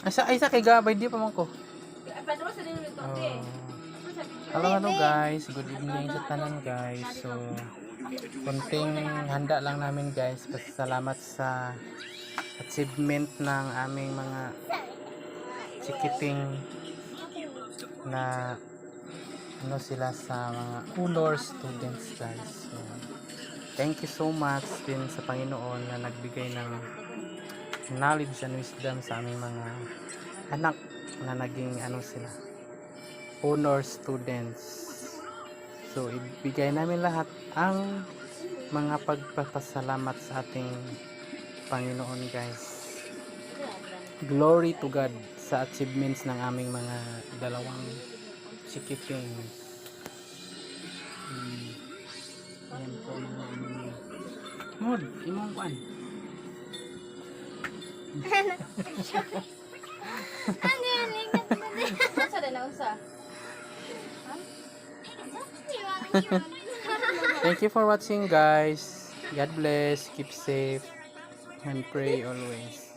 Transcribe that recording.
Ay sa kay gabay di pa man ko. Padro sa din ito, te. Hello guys, good evening sa tanan guys. So konting handa lang namin guys. Pasalamat sa achievement ng aming mga chikiting na ano sila sa mga honor students guys. So, thank you so much din sa Panginoon na nagbigay ng knowledge and wisdom sa aming mga anak na naging ano sila honor students. So ibigay namin lahat ang mga pagpapasalamat sa ating Panginoon guys. Glory to God sa achievements ng aming mga dalawang chikiting. Ayan po mga aming Mod, imong kuan. Sa din na usa. Thank you for watching guys. God bless, keep safe and pray always.